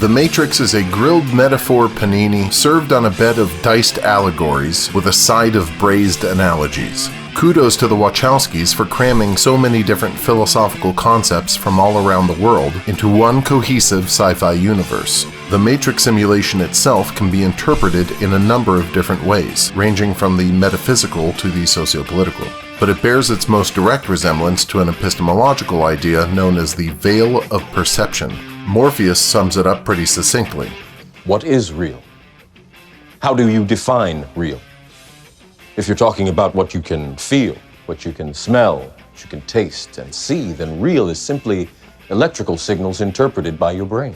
The Matrix is a grilled metaphor panini served on a bed of diced allegories with a side of braised analogies. Kudos to the Wachowskis for cramming so many different philosophical concepts from all around the world into one cohesive sci-fi universe. The Matrix simulation itself can be interpreted in a number of different ways, ranging from the metaphysical to the sociopolitical. But it bears its most direct resemblance to an epistemological idea known as the veil of perception. Morpheus sums it up pretty succinctly. What is real? How do you define real? If you're talking about what you can feel, what you can smell, what you can taste and see, then real is simply electrical signals interpreted by your brain.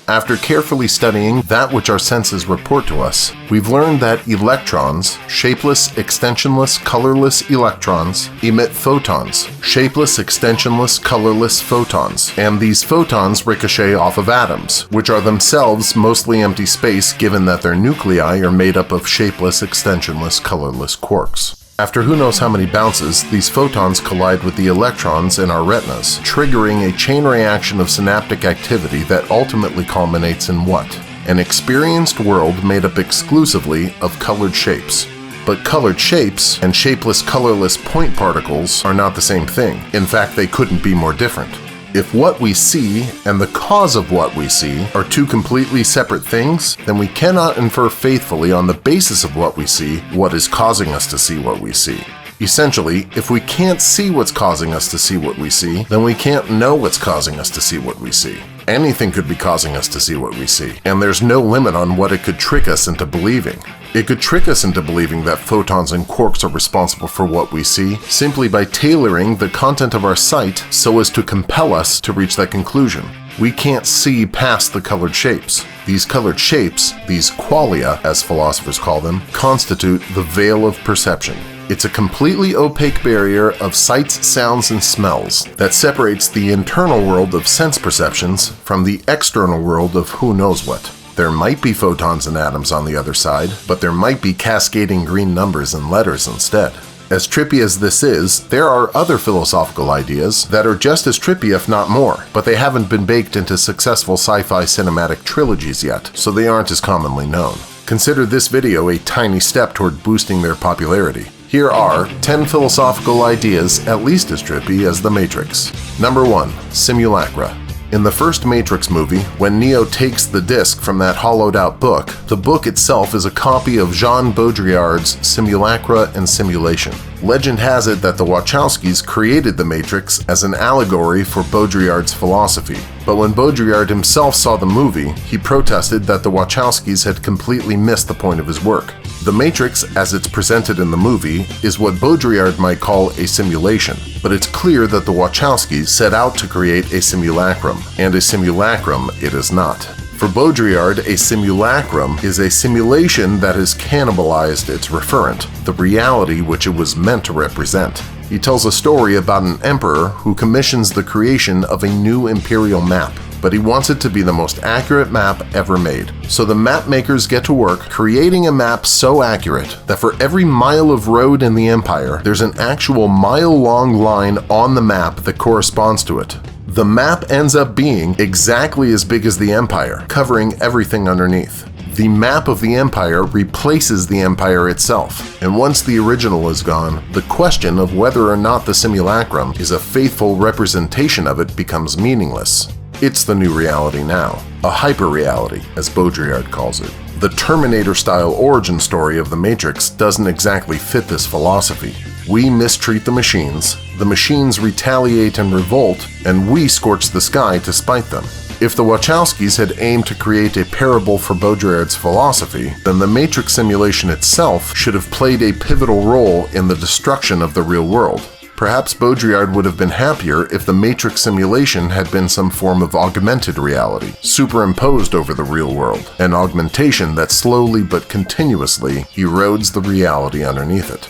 After carefully studying that which our senses report to us, we've learned that electrons, shapeless, extensionless, colorless electrons, emit photons, shapeless, extensionless, colorless photons, and these photons ricochet off of atoms, which are themselves mostly empty space given that their nuclei are made up of shapeless, extensionless, colorless quarks. After who knows how many bounces, these photons collide with the electrons in our retinas, triggering a chain reaction of synaptic activity that ultimately culminates in what? An experienced world made up exclusively of colored shapes. But colored shapes and shapeless, colorless point particles are not the same thing. In fact, they couldn't be more different. If what we see and the cause of what we see are two completely separate things, then we cannot infer faithfully on the basis of what we see what is causing us to see what we see. Essentially, if we can't see what's causing us to see what we see, then we can't know what's causing us to see what we see. Anything could be causing us to see what we see, and there's no limit on what it could trick us into believing. It could trick us into believing that photons and quarks are responsible for what we see simply by tailoring the content of our sight so as to compel us to reach that conclusion. We can't see past the colored shapes. These colored shapes, these qualia as philosophers call them, constitute the veil of perception. It's a completely opaque barrier of sights, sounds, and smells that separates the internal world of sense perceptions from the external world of who knows what. There might be photons and atoms on the other side, but there might be cascading green numbers and letters instead. As trippy as this is, there are other philosophical ideas that are just as trippy if not more, but they haven't been baked into successful sci-fi cinematic trilogies yet, so they aren't as commonly known. Consider this video a tiny step toward boosting their popularity. Here are 10 philosophical ideas at least as trippy as The Matrix. Number 1. Simulacra. In the first Matrix movie, when Neo takes the disc from that hollowed-out book, the book itself is a copy of Jean Baudrillard's Simulacra and Simulation. Legend has it that the Wachowskis created the Matrix as an allegory for Baudrillard's philosophy. But when Baudrillard himself saw the movie, he protested that the Wachowskis had completely missed the point of his work. The Matrix, as it's presented in the movie, is what Baudrillard might call a simulation, but it's clear that the Wachowskis set out to create a simulacrum, and a simulacrum it is not. For Baudrillard, a simulacrum is a simulation that has cannibalized its referent, the reality which it was meant to represent. He tells a story about an emperor who commissions the creation of a new imperial map, but he wants it to be the most accurate map ever made. So the map makers get to work creating a map so accurate that for every mile of road in the empire, there's an actual mile-long line on the map that corresponds to it. The map ends up being exactly as big as the empire, covering everything underneath. The map of the empire replaces the empire itself, and once the original is gone, the question of whether or not the simulacrum is a faithful representation of it becomes meaningless. It's the new reality now, a hyper-reality, as Baudrillard calls it. The Terminator-style origin story of the Matrix doesn't exactly fit this philosophy. We mistreat the machines retaliate and revolt, and we scorch the sky to spite them. If the Wachowskis had aimed to create a parable for Baudrillard's philosophy, then the Matrix simulation itself should have played a pivotal role in the destruction of the real world. Perhaps Baudrillard would have been happier if the Matrix simulation had been some form of augmented reality, superimposed over the real world, an augmentation that slowly but continuously erodes the reality underneath it.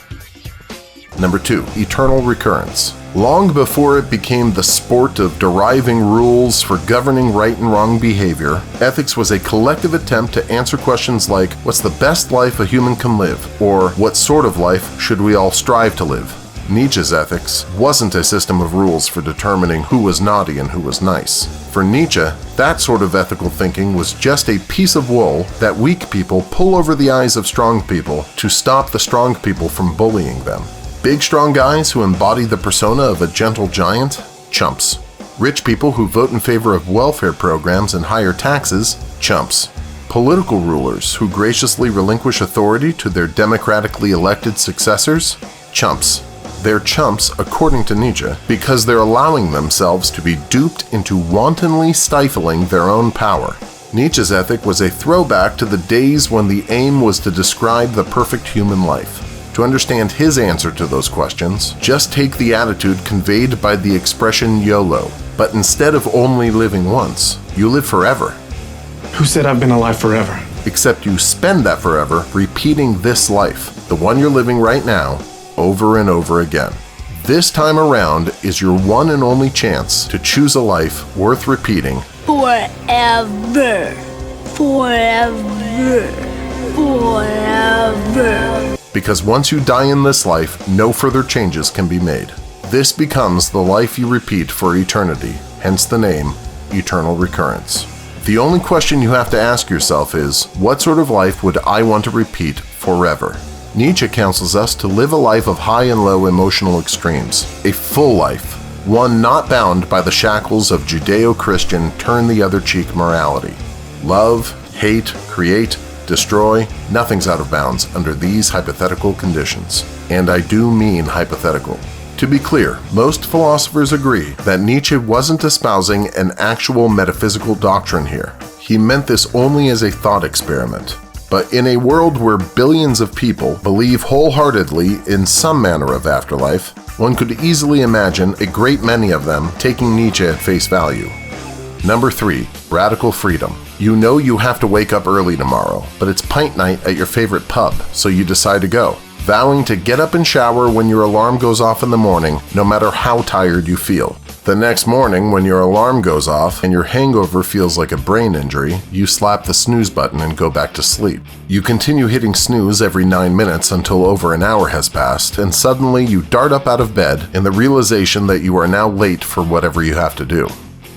Number 2. Eternal recurrence. Long before it became the sport of deriving rules for governing right and wrong behavior, ethics was a collective attempt to answer questions like, what's the best life a human can live? Or, what sort of life should we all strive to live? Nietzsche's ethics wasn't a system of rules for determining who was naughty and who was nice. For Nietzsche, that sort of ethical thinking was just a piece of wool that weak people pull over the eyes of strong people to stop the strong people from bullying them. Big strong guys who embody the persona of a gentle giant? Chumps. Rich people who vote in favor of welfare programs and higher taxes? Chumps. Political rulers who graciously relinquish authority to their democratically elected successors? Chumps. They're chumps, according to Nietzsche, because they're allowing themselves to be duped into wantonly stifling their own power. Nietzsche's ethic was a throwback to the days when the aim was to describe the perfect human life. To understand his answer to those questions, just take the attitude conveyed by the expression YOLO. But instead of only living once, you live forever. Who said I've been alive forever? Except you spend that forever repeating this life, the one you're living right now, over and over again. This time around is your one and only chance to choose a life worth repeating forever, forever, forever. Because once you die in this life, no further changes can be made. This becomes the life you repeat for eternity, hence the name, eternal recurrence. The only question you have to ask yourself is, what sort of life would I want to repeat forever? Nietzsche counsels us to live a life of high and low emotional extremes, a full life, one not bound by the shackles of Judeo-Christian turn-the-other-cheek morality. Love, hate, create, destroy, nothing's out of bounds under these hypothetical conditions. And I do mean hypothetical. To be clear, most philosophers agree that Nietzsche wasn't espousing an actual metaphysical doctrine here. He meant this only as a thought experiment. But in a world where billions of people believe wholeheartedly in some manner of afterlife, one could easily imagine a great many of them taking Nietzsche at face value. Number 3, radical freedom. You know you have to wake up early tomorrow, but it's pint night at your favorite pub, so you decide to go, vowing to get up and shower when your alarm goes off in the morning, no matter how tired you feel. The next morning, when your alarm goes off and your hangover feels like a brain injury, you slap the snooze button and go back to sleep. You continue hitting snooze every 9 minutes until over an hour has passed, and suddenly you dart up out of bed in the realization that you are now late for whatever you have to do.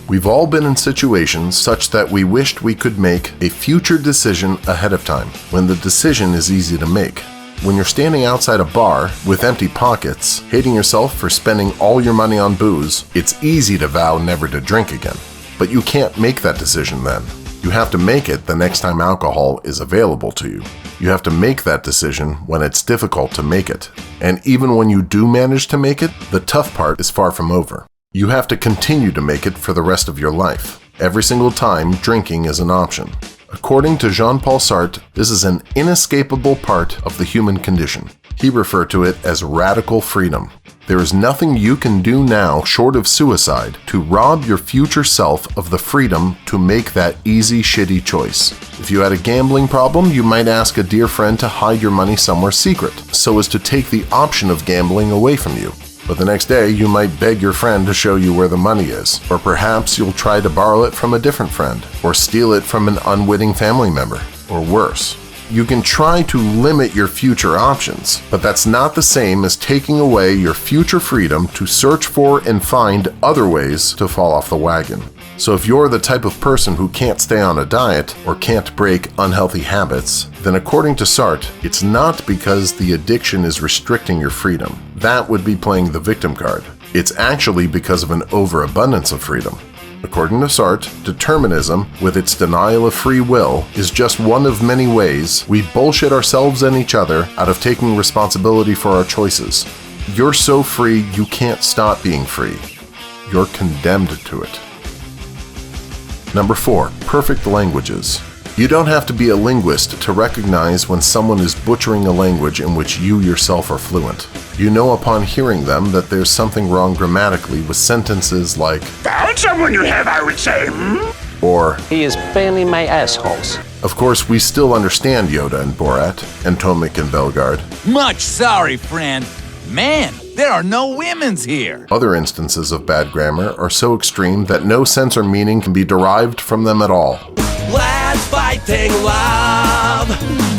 We've all been in situations such that we wished we could make a future decision ahead of time, when the decision is easy to make. When you're standing outside a bar with empty pockets, hating yourself for spending all your money on booze, it's easy to vow never to drink again. But you can't make that decision then. You have to make it the next time alcohol is available to you. You have to make that decision when it's difficult to make it. And even when you do manage to make it, the tough part is far from over. You have to continue to make it for the rest of your life. Every single time, drinking is an option. According to Jean-Paul Sartre, this is an inescapable part of the human condition. He referred to it as radical freedom. There is nothing you can do now short of suicide to rob your future self of the freedom to make that easy, shitty choice. If you had a gambling problem, you might ask a dear friend to hide your money somewhere secret, so as to take the option of gambling away from you. But the next day, you might beg your friend to show you where the money is, or perhaps you'll try to borrow it from a different friend, or steal it from an unwitting family member, or worse. You can try to limit your future options, but that's not the same as taking away your future freedom to search for and find other ways to fall off the wagon. So if you're the type of person who can't stay on a diet or can't break unhealthy habits, then according to Sartre, it's not because the addiction is restricting your freedom. That would be playing the victim card. It's actually because of an overabundance of freedom. According to Sartre, determinism, with its denial of free will, is just one of many ways we bullshit ourselves and each other out of taking responsibility for our choices. You're so free you can't stop being free. You're condemned to it. Number 4, perfect languages. You don't have to be a linguist to recognize when someone is butchering a language in which you yourself are fluent. You know upon hearing them that there's something wrong grammatically with sentences like, "Found someone you have, I would say, or, "He is barely my assholes." Of course, we still understand Yoda and Borat, and Tomek and Bellegarde. Much sorry, friend. Man, there are no women's here. Other instances of bad grammar are so extreme that no sense or meaning can be derived from them at all. Let's fighting love.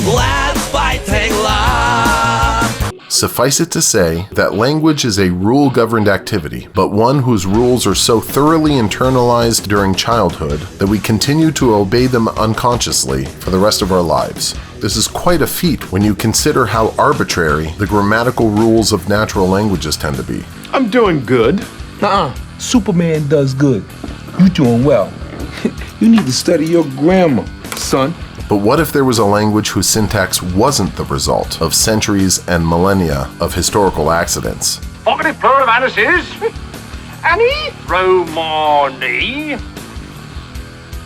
Let's fighting love. Suffice it to say that language is a rule-governed activity, but one whose rules are so thoroughly internalized during childhood that we continue to obey them unconsciously for the rest of our lives. This is quite a feat when you consider how arbitrary the grammatical rules of natural languages tend to be. I'm doing good. Superman does good. You doing well. You need to study your grammar, son. But what if there was a language whose syntax wasn't the result of centuries and millennia of historical accidents? Vocative plural of Annis is Annie Romani.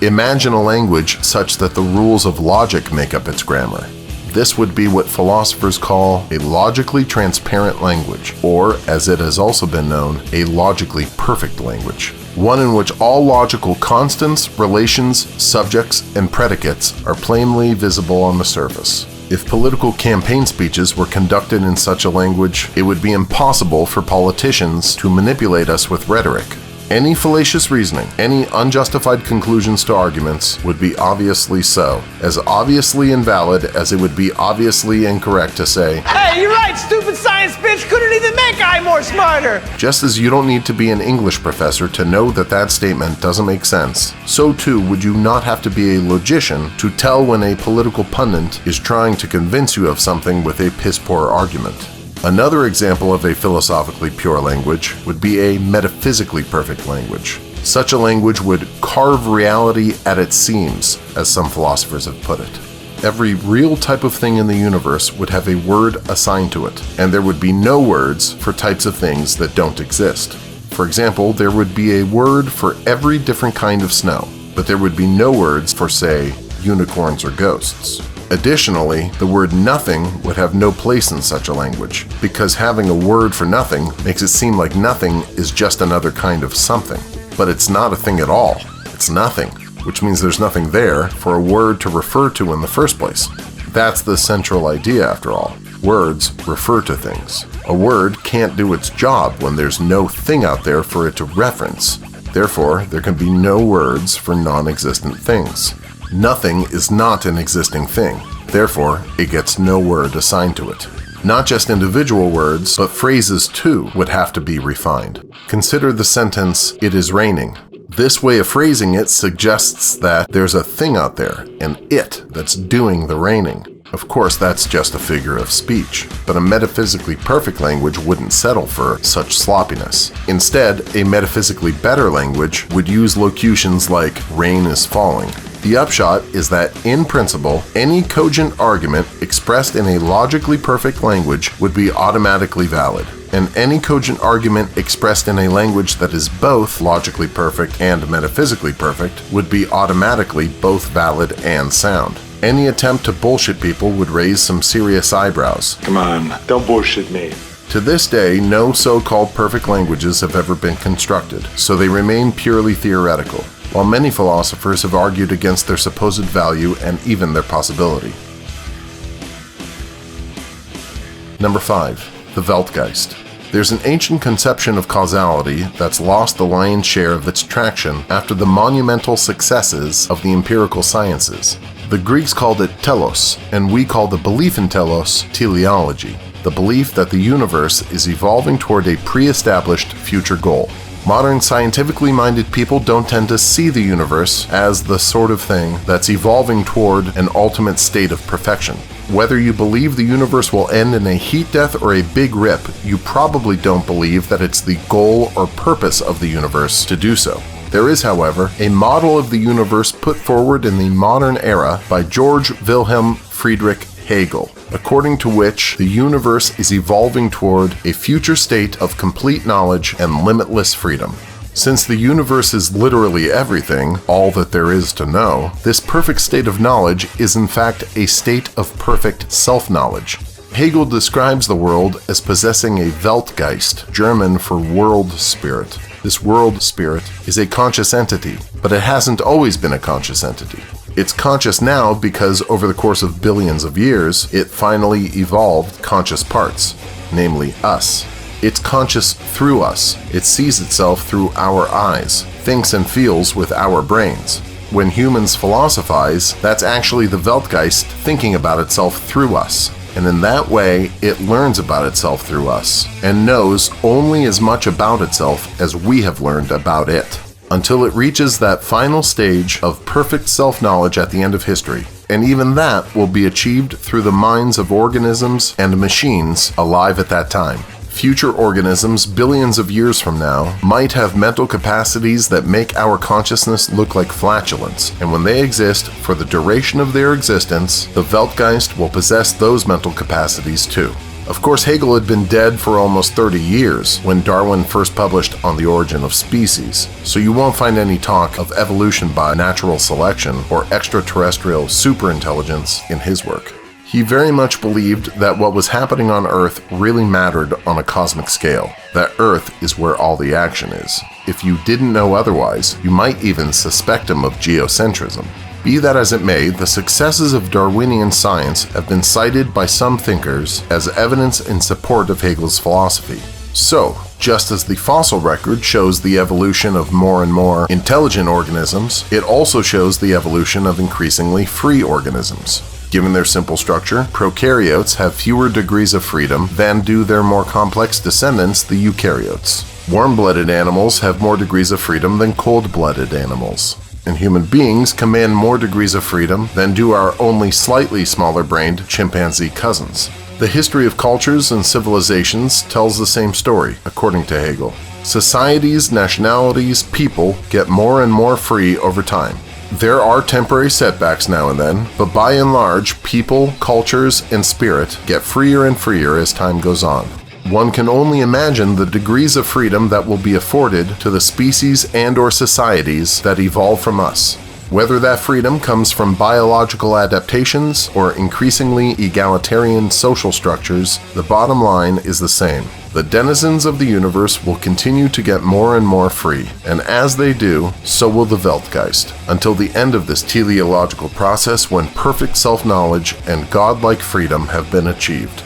Imagine a language such that the rules of logic make up its grammar. This would be what philosophers call a logically transparent language, or, as it has also been known, a logically perfect language. One in which all logical constants, relations, subjects, and predicates are plainly visible on the surface. If political campaign speeches were conducted in such a language, it would be impossible for politicians to manipulate us with rhetoric. Any fallacious reasoning, any unjustified conclusions to arguments would be obviously so, as obviously invalid as it would be obviously incorrect to say, "Hey, you're right, stupid science bitch couldn't even make I more smarter." Just as you don't need to be an English professor to know that that statement doesn't make sense, so too would you not have to be a logician to tell when a political pundit is trying to convince you of something with a piss-poor argument. Another example of a philosophically pure language would be a metaphysically perfect language. Such a language would carve reality at its seams, as some philosophers have put it. Every real type of thing in the universe would have a word assigned to it, and there would be no words for types of things that don't exist. For example, there would be a word for every different kind of snow, but there would be no words for, say, unicorns or ghosts. Additionally, the word nothing would have no place in such a language, because having a word for nothing makes it seem like nothing is just another kind of something. But it's not a thing at all. It's nothing, which means there's nothing there for a word to refer to in the first place. That's the central idea, after all. Words refer to things. A word can't do its job when there's no thing out there for it to reference. Therefore, there can be no words for non-existent things. Nothing is not an existing thing. Therefore, it gets no word assigned to it. Not just individual words, but phrases too would have to be refined. Consider the sentence, "It is raining." This way of phrasing it suggests that there's a thing out there, an it, that's doing the raining. Of course, that's just a figure of speech, but a metaphysically perfect language wouldn't settle for such sloppiness. Instead, a metaphysically better language would use locutions like, "rain is falling." The upshot is that, in principle, any cogent argument expressed in a logically perfect language would be automatically valid, and any cogent argument expressed in a language that is both logically perfect and metaphysically perfect would be automatically both valid and sound. Any attempt to bullshit people would raise some serious eyebrows. Come on, don't bullshit me. To this day, no so-called perfect languages have ever been constructed, so they remain purely theoretical, while many philosophers have argued against their supposed value and even their possibility. Number 5. The Weltgeist. There's an ancient conception of causality that's lost the lion's share of its traction after the monumental successes of the empirical sciences. The Greeks called it telos, and we call the belief in telos teleology, the belief that the universe is evolving toward a pre-established future goal. Modern scientifically minded people don't tend to see the universe as the sort of thing that's evolving toward an ultimate state of perfection. Whether you believe the universe will end in a heat death or a big rip, you probably don't believe that it's the goal or purpose of the universe to do so. There is, however, a model of the universe put forward in the modern era by Georg Wilhelm Friedrich Hegel, according to which the universe is evolving toward a future state of complete knowledge and limitless freedom. Since the universe is literally everything, all that there is to know, this perfect state of knowledge is in fact a state of perfect self-knowledge. Hegel describes the world as possessing a Weltgeist, German for world spirit. This world spirit is a conscious entity, but it hasn't always been a conscious entity. It's conscious now because over the course of billions of years, it finally evolved conscious parts, namely us. It's conscious through us. It sees itself through our eyes, thinks and feels with our brains. When humans philosophize, that's actually the Weltgeist thinking about itself through us. and in that way it learns about itself through us, and knows only as much about itself as we have learned about it, until it reaches that final stage of perfect self-knowledge at the end of history. And even that will be achieved through the minds of organisms and machines alive at that time. Future organisms billions of years from now might have mental capacities that make our consciousness look like flatulence, and when they exist for the duration of their existence, the Weltgeist will possess those mental capacities too. Of course, Hegel had been dead for almost 30 years when Darwin first published On the Origin of Species, so you won't find any talk of evolution by natural selection or extraterrestrial superintelligence in his work. He very much believed that what was happening on Earth really mattered on a cosmic scale, that Earth is where all the action is. If you didn't know otherwise, you might even suspect him of geocentrism. Be that as it may, the successes of Darwinian science have been cited by some thinkers as evidence in support of Hegel's philosophy. So, just as the fossil record shows the evolution of more and more intelligent organisms, it also shows the evolution of increasingly free organisms. Given their simple structure, prokaryotes have fewer degrees of freedom than do their more complex descendants, the eukaryotes. Warm-blooded animals have more degrees of freedom than cold-blooded animals. And human beings command more degrees of freedom than do our only slightly smaller-brained chimpanzee cousins. The history of cultures and civilizations tells the same story, according to Hegel. Societies, nationalities, people get more and more free over time. There are temporary setbacks now and then, but by and large, people, cultures, and spirit get freer and freer as time goes on. One can only imagine the degrees of freedom that will be afforded to the species and/or societies that evolve from us. Whether that freedom comes from biological adaptations or increasingly egalitarian social structures, the bottom line is the same. The denizens of the universe will continue to get more and more free, and as they do, so will the Weltgeist, until the end of this teleological process when perfect self-knowledge and godlike freedom have been achieved.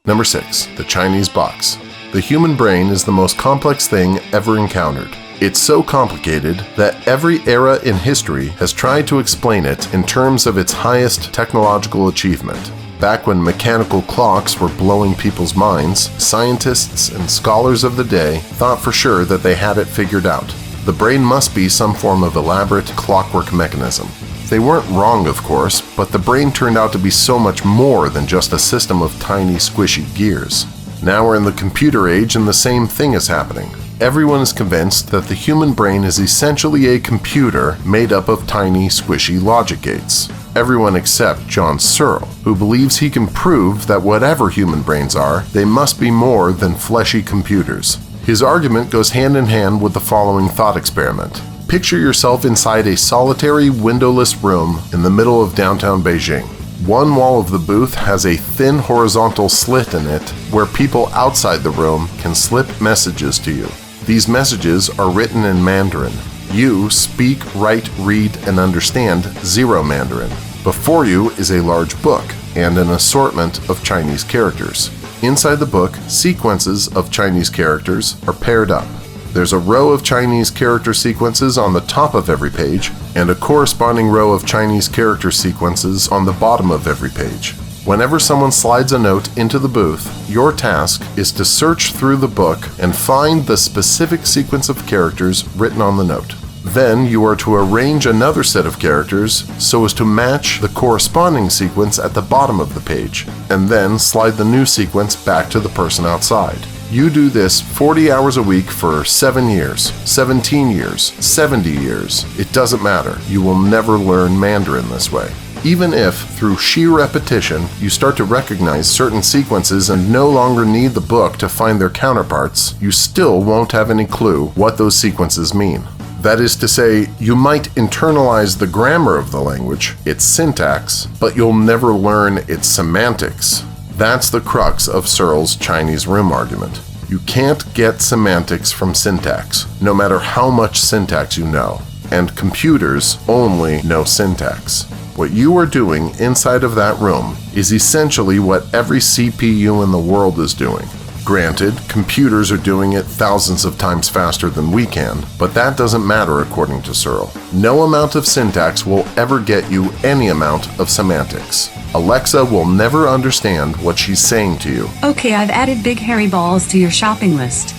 Number 6. The Chinese box. The human brain is the most complex thing ever encountered. It's so complicated that every era in history has tried to explain it in terms of its highest technological achievement. Back when mechanical clocks were blowing people's minds, scientists and scholars of the day thought for sure that they had it figured out. The brain must be some form of elaborate clockwork mechanism. They weren't wrong, of course, but the brain turned out to be so much more than just a system of tiny, squishy gears. Now we're in the computer age and the same thing is happening. Everyone is convinced that the human brain is essentially a computer made up of tiny, squishy logic gates. Everyone except John Searle, who believes he can prove that whatever human brains are, they must be more than fleshy computers. His argument goes hand in hand with the following thought experiment. Picture yourself inside a solitary, windowless room in the middle of downtown Beijing. One wall of the booth has a thin horizontal slit in it where people outside the room can slip messages to you. These messages are written in Mandarin. You speak, write, read, and understand Zero Mandarin. Before you is a large book and an assortment of Chinese characters. Inside the book, sequences of Chinese characters are paired up. There's a row of Chinese character sequences on the top of every page, and a corresponding row of Chinese character sequences on the bottom of every page. Whenever someone slides a note into the booth, your task is to search through the book and find the specific sequence of characters written on the note. Then you are to arrange another set of characters so as to match the corresponding sequence at the bottom of the page, and then slide the new sequence back to the person outside. You do this 40 hours a week for 7 years, 17 years, 70 years. It doesn't matter. You will never learn Mandarin this way. Even if, through sheer repetition, you start to recognize certain sequences and no longer need the book to find their counterparts, you still won't have any clue what those sequences mean. That is to say, you might internalize the grammar of the language, its syntax, but you'll never learn its semantics. That's the crux of Searle's Chinese room argument. You can't get semantics from syntax, no matter how much syntax you know. And computers only know syntax. What you are doing inside of that room is essentially what every CPU in the world is doing. Granted, computers are doing it thousands of times faster than we can, but that doesn't matter according to Searle. No amount of syntax will ever get you any amount of semantics. Alexa will never understand what she's saying to you. Okay, I've added big hairy balls to your shopping list.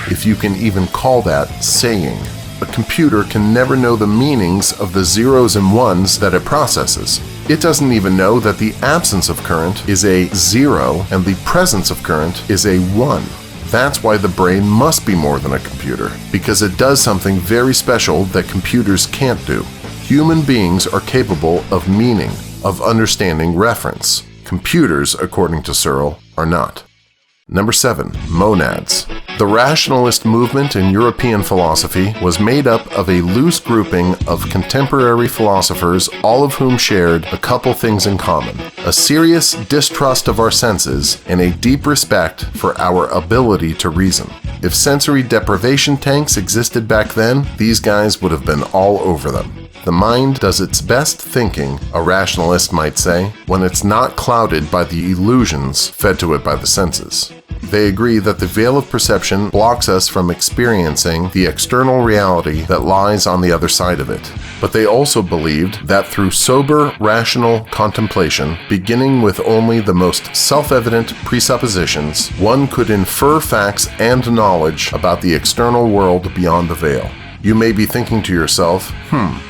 If you can even call that saying. A computer can never know the meanings of the zeros and ones that it processes. It doesn't even know that the absence of current is a 0 and the presence of current is a 1. That's why the brain must be more than a computer, because it does something very special that computers can't do. Human beings are capable of meaning, of understanding reference. Computers, according to Searle, are not. Number 7. Monads. The rationalist movement in European philosophy was made up of a loose grouping of contemporary philosophers, all of whom shared a couple things in common: a serious distrust of our senses and a deep respect for our ability to reason. If sensory deprivation tanks existed back then, these guys would have been all over them. The mind does its best thinking, a rationalist might say, when it's not clouded by the illusions fed to it by the senses. They agree that the veil of perception blocks us from experiencing the external reality that lies on the other side of it. But they also believed that through sober, rational contemplation, beginning with only the most self-evident presuppositions, one could infer facts and knowledge about the external world beyond the veil. You may be thinking to yourself,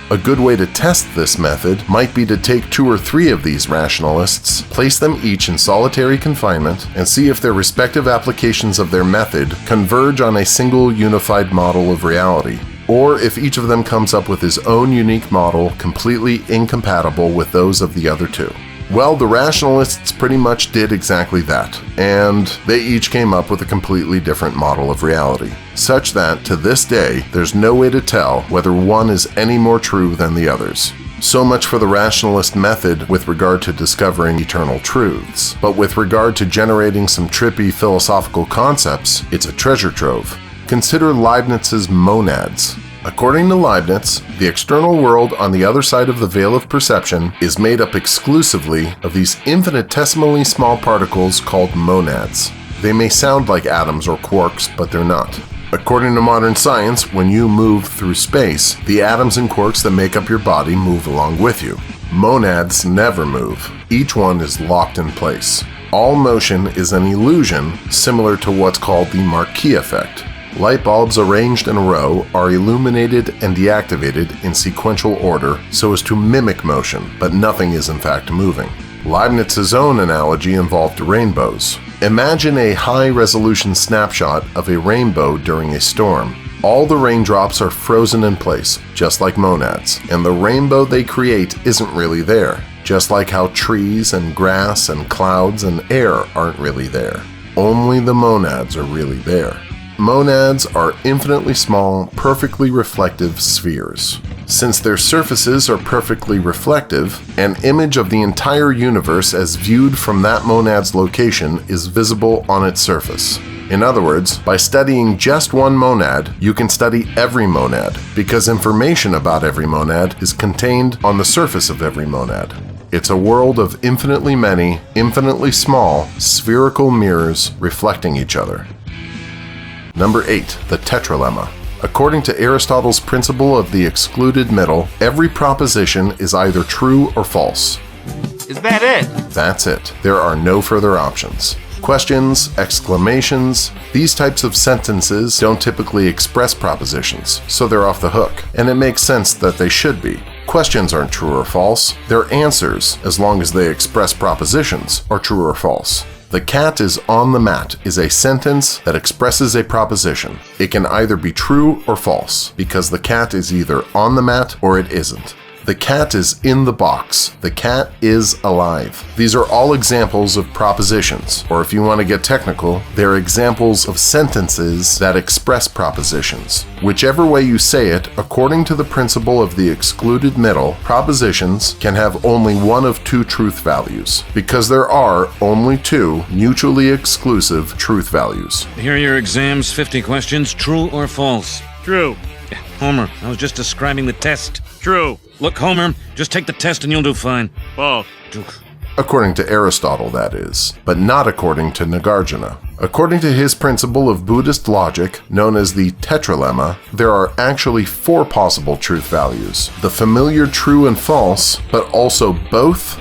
a good way to test this method might be to take 2 or 3 of these rationalists, place them each in solitary confinement, and see if their respective applications of their method converge on a single unified model of reality, or if each of them comes up with his own unique model completely incompatible with those of the other 2. Well, the rationalists pretty much did exactly that, and they each came up with a completely different model of reality, such that, to this day, there's no way to tell whether one is any more true than the others. So much for the rationalist method with regard to discovering eternal truths, but with regard to generating some trippy philosophical concepts, it's a treasure trove. Consider Leibniz's monads. According to Leibniz, the external world on the other side of the veil of perception is made up exclusively of these infinitesimally small particles called monads. They may sound like atoms or quarks, but they're not. According to modern science, when you move through space, the atoms and quarks that make up your body move along with you. Monads never move. Each one is locked in place. All motion is an illusion, similar to what's called the Marquis effect. Light bulbs arranged in a row are illuminated and deactivated in sequential order so as to mimic motion, but nothing is in fact moving. Leibniz's own analogy involved rainbows. Imagine a high-resolution snapshot of a rainbow during a storm. All the raindrops are frozen in place, just like monads, and the rainbow they create isn't really there, just like how trees and grass and clouds and air aren't really there. Only the monads are really there. Monads are infinitely small, perfectly reflective spheres. Since their surfaces are perfectly reflective, an image of the entire universe as viewed from that monad's location is visible on its surface. In other words, by studying just one monad, you can study every monad, because information about every monad is contained on the surface of every monad. It's a world of infinitely many, infinitely small, spherical mirrors reflecting each other. Number 8. The tetralemma. According to Aristotle's principle of the excluded middle, every proposition is either true or false. Is that it? That's it. There are no further options. Questions, exclamations, these types of sentences don't typically express propositions, so they're off the hook, and it makes sense that they should be. Questions aren't true or false. Their answers, as long as they express propositions, are true or false. The cat is on the mat is a sentence that expresses a proposition. It can either be true or false, because the cat is either on the mat or it isn't. The cat is in the box. The cat is alive. These are all examples of propositions, or if you want to get technical, they're examples of sentences that express propositions. Whichever way you say it, according to the principle of the excluded middle, propositions can have only one of 2 truth values, because there are only 2 mutually exclusive truth values. Here are your exams, 50 questions, true or false? True. Homer, I was just describing the test. True. Look, Homer, just take the test and you'll do fine. False. According to Aristotle, that is, but not according to Nagarjuna. According to his principle of Buddhist logic, known as the tetralemma, there are actually 4 possible truth values. The familiar true and false, but also both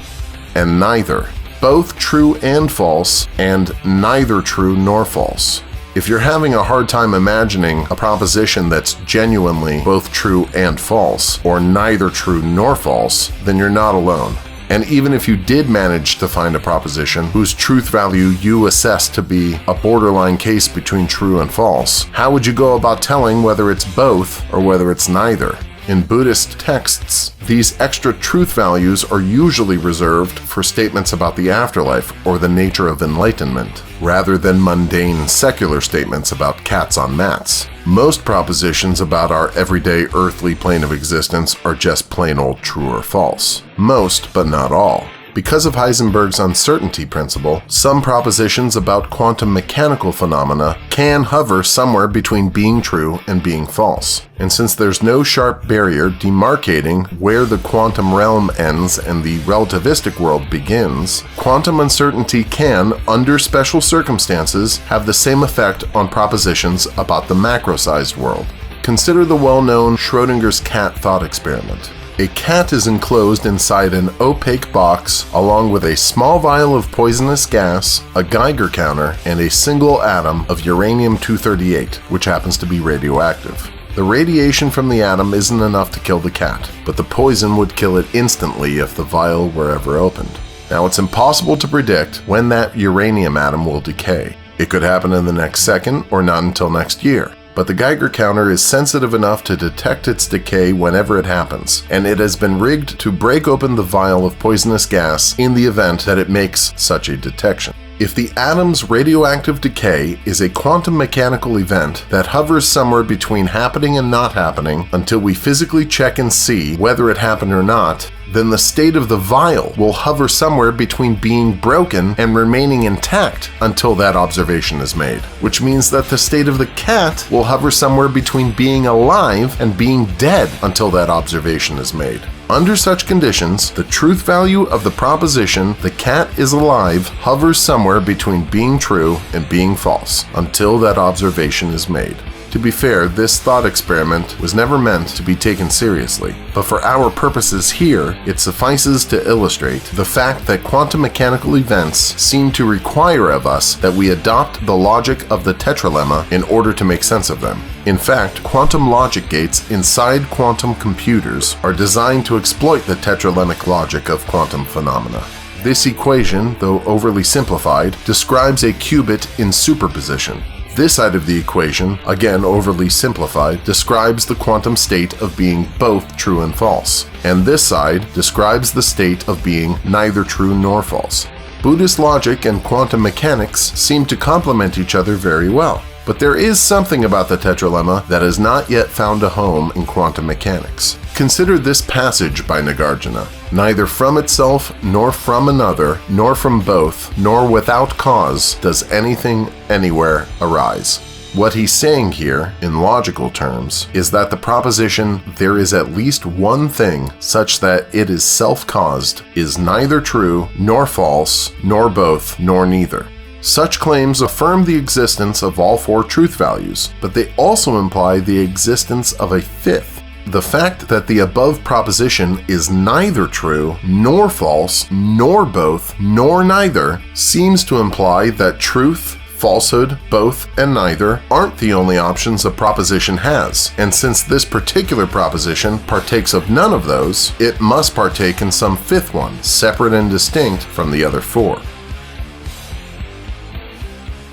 and neither. Both true and false, and neither true nor false. If you're having a hard time imagining a proposition that's genuinely both true and false, or neither true nor false, then you're not alone. And even if you did manage to find a proposition whose truth value you assess to be a borderline case between true and false, how would you go about telling whether it's both or whether it's neither? In Buddhist texts, these extra truth values are usually reserved for statements about the afterlife or the nature of enlightenment, rather than mundane secular statements about cats on mats. Most propositions about our everyday earthly plane of existence are just plain old true or false. Most, but not all. Because of Heisenberg's uncertainty principle, some propositions about quantum mechanical phenomena can hover somewhere between being true and being false. And since there's no sharp barrier demarcating where the quantum realm ends and the relativistic world begins, quantum uncertainty can, under special circumstances, have the same effect on propositions about the macro-sized world. Consider the well-known Schrödinger's cat thought experiment. A cat is enclosed inside an opaque box along with a small vial of poisonous gas, a Geiger counter, and a single atom of uranium-238, which happens to be radioactive. The radiation from the atom isn't enough to kill the cat, but the poison would kill it instantly if the vial were ever opened. Now, it's impossible to predict when that uranium atom will decay. It could happen in the next second or not until next year. But the Geiger counter is sensitive enough to detect its decay whenever it happens, and it has been rigged to break open the vial of poisonous gas in the event that it makes such a detection. If the atom's radioactive decay is a quantum mechanical event that hovers somewhere between happening and not happening until we physically check and see whether it happened or not, then the state of the vial will hover somewhere between being broken and remaining intact until that observation is made, which means that the state of the cat will hover somewhere between being alive and being dead until that observation is made. Under such conditions, the truth value of the proposition "the cat is alive" hovers somewhere between being true and being false until that observation is made. To be fair, this thought experiment was never meant to be taken seriously, but for our purposes here, it suffices to illustrate the fact that quantum mechanical events seem to require of us that we adopt the logic of the tetralemma in order to make sense of them. In fact, quantum logic gates inside quantum computers are designed to exploit the tetralemmic logic of quantum phenomena. This equation, though overly simplified, describes a qubit in superposition. This side of the equation, again overly simplified, describes the quantum state of being both true and false, and this side describes the state of being neither true nor false. Buddhist logic and quantum mechanics seem to complement each other very well, but there is something about the tetralemma that has not yet found a home in quantum mechanics. Consider this passage by Nagarjuna. Neither from itself, nor from another, nor from both, nor without cause does anything anywhere arise. What he's saying here, in logical terms, is that the proposition "there is at least one thing such that it is self-caused" is neither true, nor false, nor both, nor neither. Such claims affirm the existence of all 4 truth values, but they also imply the existence of a 5th. The fact that the above proposition is neither true, nor false, nor both, nor neither seems to imply that truth, falsehood, both, and neither aren't the only options a proposition has, and since this particular proposition partakes of none of those, it must partake in some 5th one, separate and distinct from the other 4.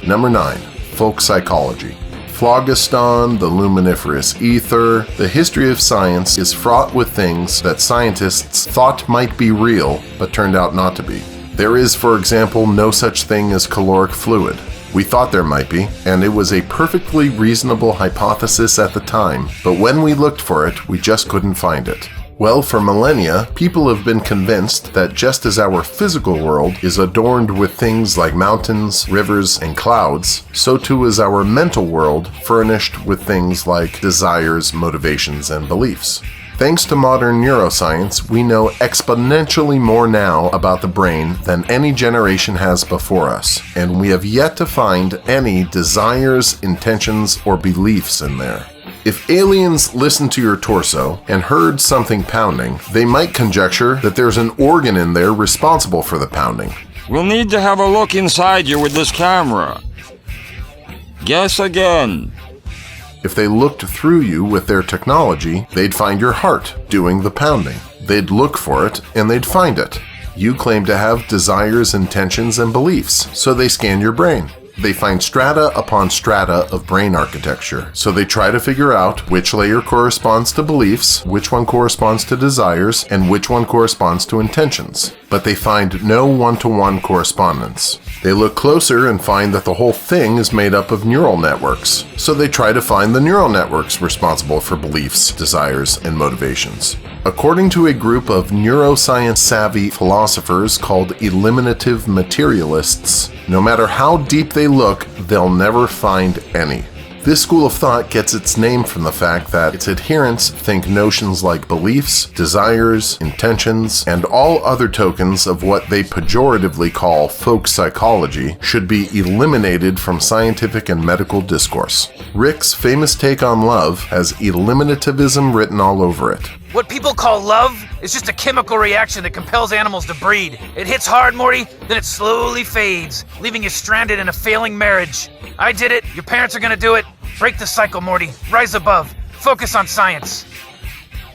Number 9. Folk psychology. Phlogiston, the luminiferous ether. The history of science is fraught with things that scientists thought might be real, but turned out not to be. There is, for example, no such thing as caloric fluid. We thought there might be, and it was a perfectly reasonable hypothesis at the time, but when we looked for it, we just couldn't find it. Well, for millennia, people have been convinced that just as our physical world is adorned with things like mountains, rivers, and clouds, so too is our mental world furnished with things like desires, motivations, and beliefs. Thanks to modern neuroscience, we know exponentially more now about the brain than any generation has before us, and we have yet to find any desires, intentions, or beliefs in there. If aliens listened to your torso and heard something pounding, they might conjecture that there's an organ in there responsible for the pounding. We'll need to have a look inside you with this camera. Guess again. If they looked through you with their technology, they'd find your heart doing the pounding. They'd look for it and they'd find it. You claim to have desires, intentions, and beliefs, so they scan your brain. They find strata upon strata of brain architecture, so they try to figure out which layer corresponds to beliefs, which one corresponds to desires, and which one corresponds to intentions. But they find no one-to-one correspondence. They look closer and find that the whole thing is made up of neural networks, so they try to find the neural networks responsible for beliefs, desires, and motivations. According to a group of neuroscience-savvy philosophers called eliminative materialists, no matter how deep they look, they'll never find any. This school of thought gets its name from the fact that its adherents think notions like beliefs, desires, intentions, and all other tokens of what they pejoratively call folk psychology should be eliminated from scientific and medical discourse. Rick's famous take on love has eliminativism written all over it. What people call love is just a chemical reaction that compels animals to breed. It hits hard, Morty, then it slowly fades, leaving you stranded in a failing marriage. I did it. Your parents are gonna do it. Break the cycle, Morty. Rise above. Focus on science.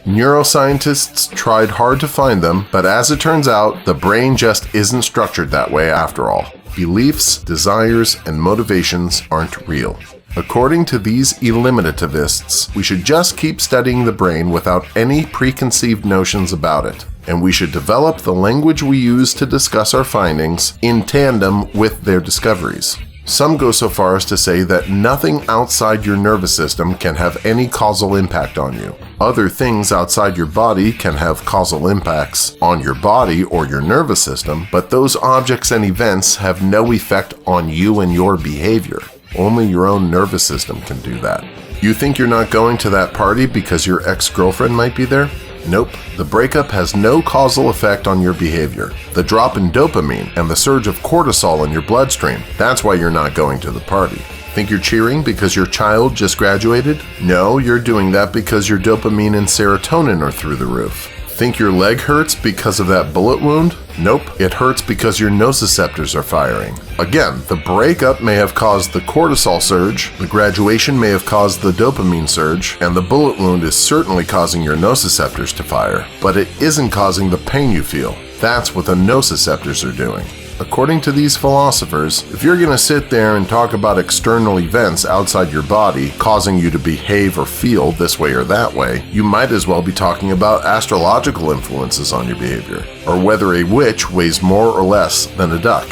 Neuroscientists tried hard to find them, but as it turns out, the brain just isn't structured that way after all. Beliefs, desires, and motivations aren't real. According to these eliminativists, we should just keep studying the brain without any preconceived notions about it, and we should develop the language we use to discuss our findings in tandem with their discoveries. Some go so far as to say that nothing outside your nervous system can have any causal impact on you. Other things outside your body can have causal impacts on your body or your nervous system, but those objects and events have no effect on you and your behavior. Only your own nervous system can do that. You think you're not going to that party because your ex-girlfriend might be there? Nope. The breakup has no causal effect on your behavior. The drop in dopamine and the surge of cortisol in your bloodstream, that's why you're not going to the party. Think you're cheering because your child just graduated? No, you're doing that because your dopamine and serotonin are through the roof. Think your leg hurts because of that bullet wound? Nope, it hurts because your nociceptors are firing. Again, the breakup may have caused the cortisol surge, the graduation may have caused the dopamine surge, and the bullet wound is certainly causing your nociceptors to fire, but it isn't causing the pain you feel. That's what the nociceptors are doing. According to these philosophers, if you're going to sit there and talk about external events outside your body causing you to behave or feel this way or that way, you might as well be talking about astrological influences on your behavior, or whether a witch weighs more or less than a duck.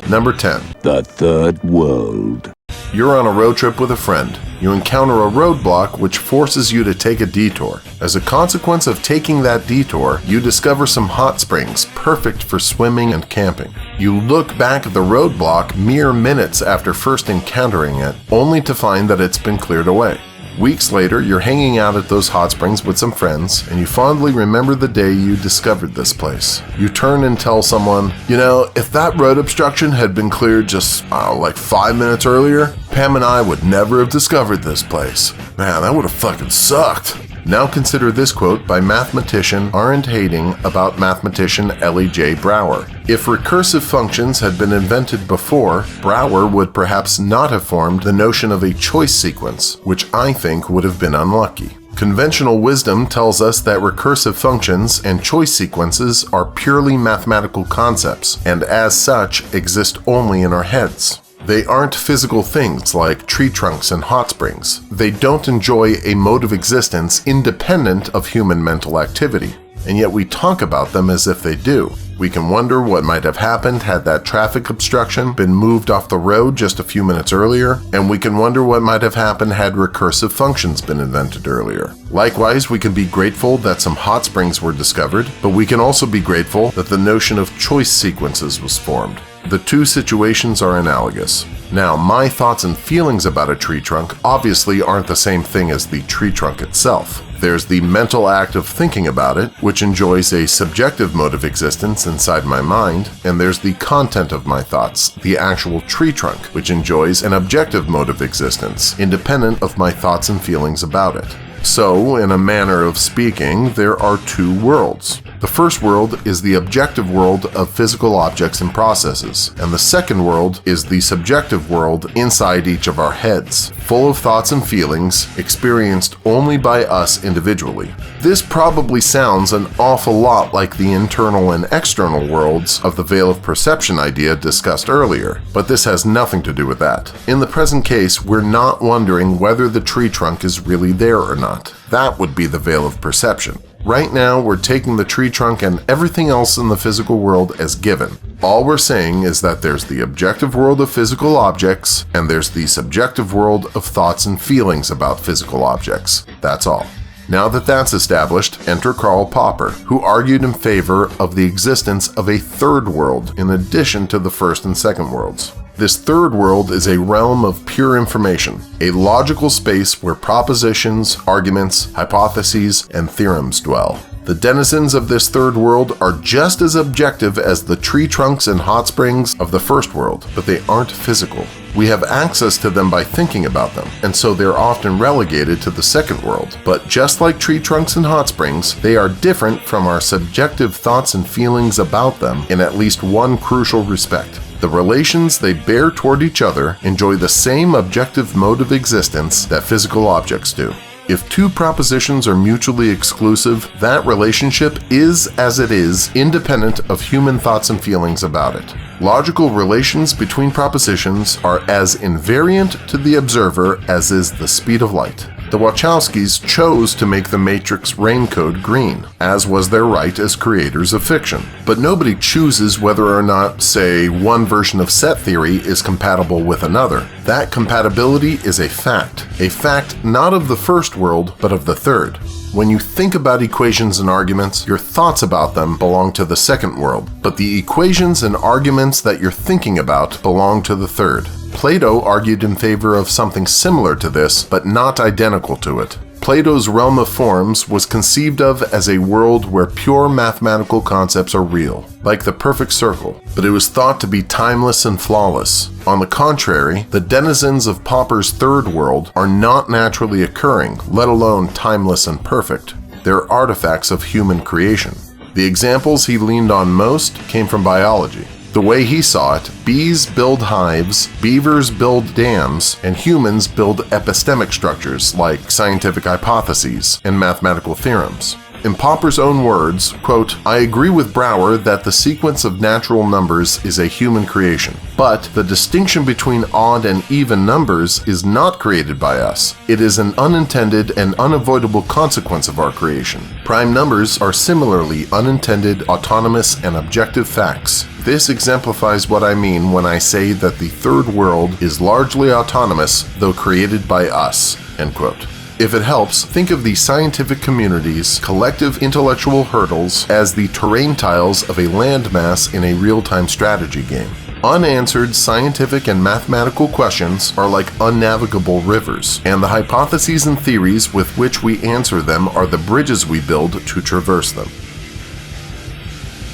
Number 10. The Third World. You're on a road trip with a friend. You encounter a roadblock which forces you to take a detour. As a consequence of taking that detour, you discover some hot springs perfect for swimming and camping. You look back at the roadblock mere minutes after first encountering it, only to find that it's been cleared away. Weeks later, you're hanging out at those hot springs with some friends, and you fondly remember the day you discovered this place. You turn and tell someone, you know, if that road obstruction had been cleared just, like 5 minutes earlier, Pam and I would never have discovered this place. Man, that would have fucking sucked. Now consider this quote by mathematician Arend Hating about mathematician Ellie J. Brouwer. If recursive functions had been invented before, Brouwer would perhaps not have formed the notion of a choice sequence, which I think would have been unlucky. Conventional wisdom tells us that recursive functions and choice sequences are purely mathematical concepts, and as such exist only in our heads. They aren't physical things like tree trunks and hot springs. They don't enjoy a mode of existence independent of human mental activity, and yet we talk about them as if they do. We can wonder what might have happened had that traffic obstruction been moved off the road just a few minutes earlier, and we can wonder what might have happened had recursive functions been invented earlier. Likewise, we can be grateful that some hot springs were discovered, but we can also be grateful that the notion of choice sequences was formed. The two situations are analogous. Now, my thoughts and feelings about a tree trunk obviously aren't the same thing as the tree trunk itself. There's the mental act of thinking about it, which enjoys a subjective mode of existence inside my mind, and there's the content of my thoughts, the actual tree trunk, which enjoys an objective mode of existence, independent of my thoughts and feelings about it. So, in a manner of speaking, there are two worlds. The first world is the objective world of physical objects and processes, and the second world is the subjective world inside each of our heads, full of thoughts and feelings experienced only by us individually. This probably sounds an awful lot like the internal and external worlds of the veil of perception idea discussed earlier, but this has nothing to do with that. In the present case, we're not wondering whether the tree trunk is really there or not. That would be the veil of perception. Right now, we're taking the tree trunk and everything else in the physical world as given. All we're saying is that there's the objective world of physical objects, and there's the subjective world of thoughts and feelings about physical objects. That's all. Now that that's established, enter Karl Popper, who argued in favor of the existence of a third world in addition to the first and second worlds. This third world is a realm of pure information, a logical space where propositions, arguments, hypotheses, and theorems dwell. The denizens of this third world are just as objective as the tree trunks and hot springs of the first world, but they aren't physical. We have access to them by thinking about them, and so they're often relegated to the second world. But just like tree trunks and hot springs, they are different from our subjective thoughts and feelings about them in at least one crucial respect. The relations they bear toward each other enjoy the same objective mode of existence that physical objects do. If two propositions are mutually exclusive, that relationship is as it is, independent of human thoughts and feelings about it. Logical relations between propositions are as invariant to the observer as is the speed of light. The Wachowskis chose to make the Matrix raincode green, as was their right as creators of fiction. But nobody chooses whether or not, say, one version of set theory is compatible with another. That compatibility is a fact not of the first world, but of the third. When you think about equations and arguments, your thoughts about them belong to the second world, but the equations and arguments that you're thinking about belong to the third. Plato argued in favor of something similar to this, but not identical to it. Plato's realm of forms was conceived of as a world where pure mathematical concepts are real, like the perfect circle, but it was thought to be timeless and flawless. On the contrary, the denizens of Popper's third world are not naturally occurring, let alone timeless and perfect. They're artifacts of human creation. The examples he leaned on most came from biology. The way he saw it, bees build hives, beavers build dams, and humans build epistemic structures like scientific hypotheses and mathematical theorems. In Popper's own words, quote, "I agree with Brouwer that the sequence of natural numbers is a human creation, but the distinction between odd and even numbers is not created by us. It is an unintended and unavoidable consequence of our creation. Prime numbers are similarly unintended, autonomous, and objective facts. This exemplifies what I mean when I say that the third world is largely autonomous, though created by us." End quote. If it helps, think of the scientific community's collective intellectual hurdles as the terrain tiles of a landmass in a real-time strategy game. Unanswered scientific and mathematical questions are like unnavigable rivers, and the hypotheses and theories with which we answer them are the bridges we build to traverse them.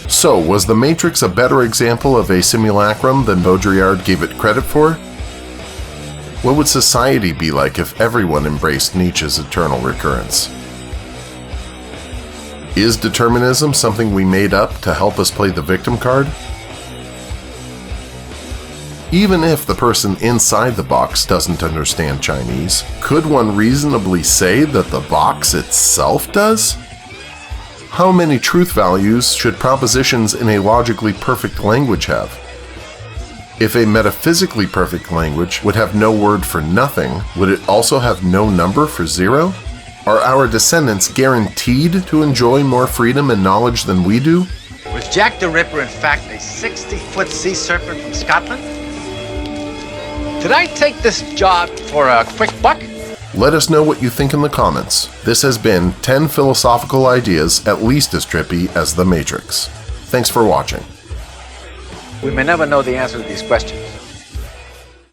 So, was The Matrix a better example of a simulacrum than Baudrillard gave it credit for? What would society be like if everyone embraced Nietzsche's eternal recurrence? Is determinism something we made up to help us play the victim card? Even if the person inside the box doesn't understand Chinese, could one reasonably say that the box itself does? How many truth values should propositions in a logically perfect language have? If a metaphysically perfect language would have no word for nothing, would it also have no number for zero? Are our descendants guaranteed to enjoy more freedom and knowledge than we do? Was Jack the Ripper in fact a 60-foot sea serpent from Scotland? Did I take this job for a quick buck? Let us know what you think in the comments. This has been 10 philosophical ideas at least as trippy as The Matrix. Thanks for watching. We may never know the answer to these questions.